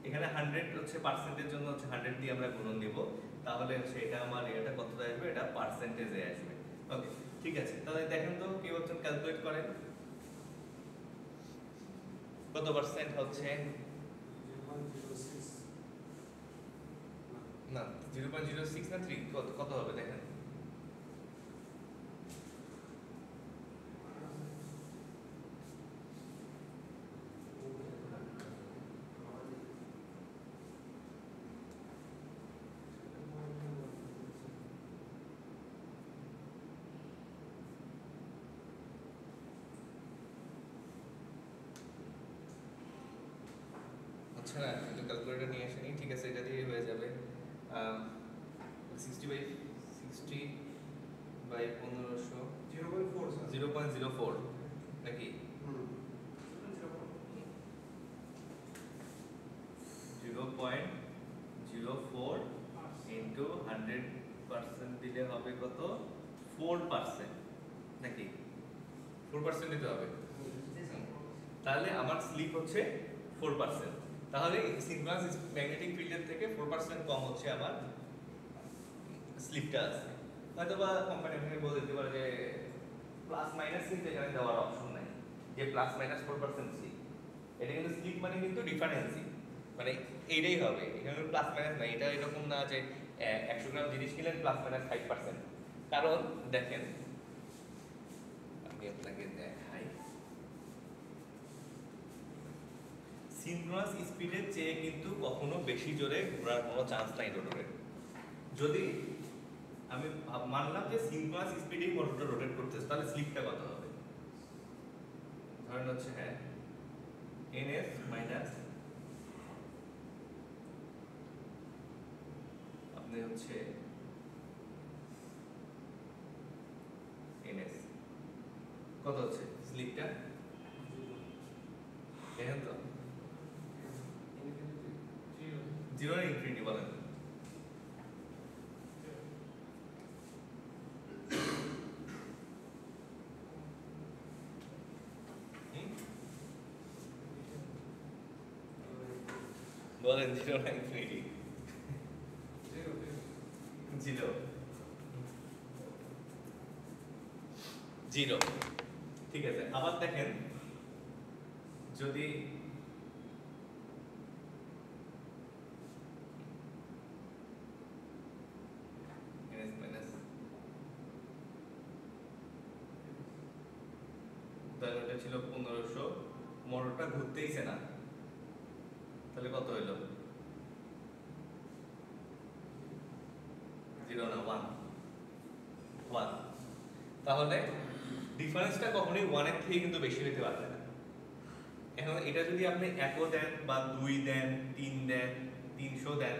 এখানে 100 হচ্ছে পার্সেন্টের জন্য হচ্ছে 100 দিয়ে আমরা গুণন দিব, তাহলে হচ্ছে এটা আমার এটা কত আসবে, এটা পার্সেন্টেজে আসবে। ওকে, ঠিক আছে, তাহলে দেখেন তো কি বলছেন, ক্যালকুলেট করেন কত পার্সেন্ট হচ্ছে। 0.06 না 0.06 না 3, কত হবে দেখেন। আচ্ছা না, একটু ক্যালকুলেটর নিয়ে আসেনি, ঠিক আছে, এটা দিয়ে হয়ে যাবে 60 বাই 1500 0.4 স্যার 0.04 নাকি 0.04 ইন্টু 100% দিলে হবে কত, 4% নাকি 4% দিতে হবে। তাহলে আমার স্লিপ হচ্ছে 4%, তাহলে সিনক্রোনাস ম্যাগনেটিক ফিল্ডের থেকে 4% কম হচ্ছে আমার স্লিপটা আছে। হয়তো বা কোম্পানি আপনাকে বলে দিতে পারে যে প্লাস মাইনাস, কিন্তু এখানে দেওয়ার অপশন নাই যে প্লাস মাইনাস 4% স্লিপ। এটা কিন্তু স্লিপ মানে কিন্তু ডিফারেন্সই, মানে এইটাই হবে, এখানে প্লাস মাইনাস নাই। এটা এরকম না যে 100 গ্রাম জিনিস কিনলেন প্লাস মাইনাস 5%, কারণ দেখেন আমি আপনাকে দেখাই, সিনক্রোনাস স্পিডের চেয়ে কিন্তু কখনো বেশি জোরে ঘোরার কোনো চান্স নাই রোটরের। যদি আমি মানলাম যে সিনক্রোনাস স্পিডেই মোটরটা রোটেট করতেছে, তাহলে স্লিপটা কত হবে? ধরেন হচ্ছে হ্যাঁ ns মাইনাস আপনি হচ্ছে ns কত হচ্ছে স্লিপটা দেখেন তো, জিরো না ইনফিনিটি বলেন? বলেন জিরো না ইনফিনিটি? জিরো জিরো ঠিক আছে। আবার দেখেন যদি তাহলে এটা ছিল 1500, মোটরটা ঘুরতেইছে না, তাহলে কত হইলো? জিরো না ওয়ান, ওয়ান। তাহলে ডিফারেন্সটা কখনোই ওয়ানের থেকে কিন্তু বেশি হতে পারবে না। এখন এটা যদি আপনি 1 দেন বা 2 দেন, 3 দেন, 300 দেন,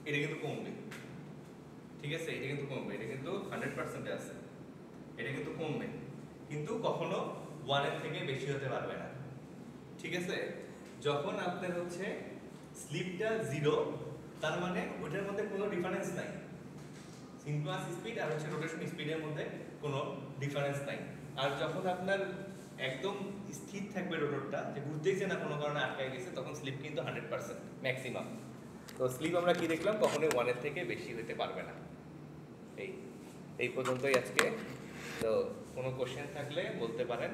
এটা কিন্তু কমবে, ঠিক আছে? এটা কিন্তু কমবে, এটা কিন্তু 100% আছে, এটা কিন্তু কমবে, কিন্তু কখনো ওয়ানের থেকে বেশি হতে পারবে না, ঠিক আছে? যখন আপনার হচ্ছে স্লিপটা জিরো, তার মানে ওটার মধ্যে কোনো ডিফারেন্স নাই, সিনক্রোনাস স্পিড আর হচ্ছে রোটেশন স্পিডের মধ্যে কোনো ডিফারেন্স নাই। আর যখন আপনার একদম স্থির থাকবে রোটরটা, যে ঘুরতেইছে না, কোনো কারণে আটকায় গেছে, তখন স্লিপ কিন্তু 100% ম্যাক্সিমাম। তো স্লিপ আমরা কি দেখলাম, কখনোই ওয়ানের থেকে বেশি হতে পারবে না। এই পর্যন্তই আজকে। তো কোনো কোশ্চেন থাকলে বলতে পারেন।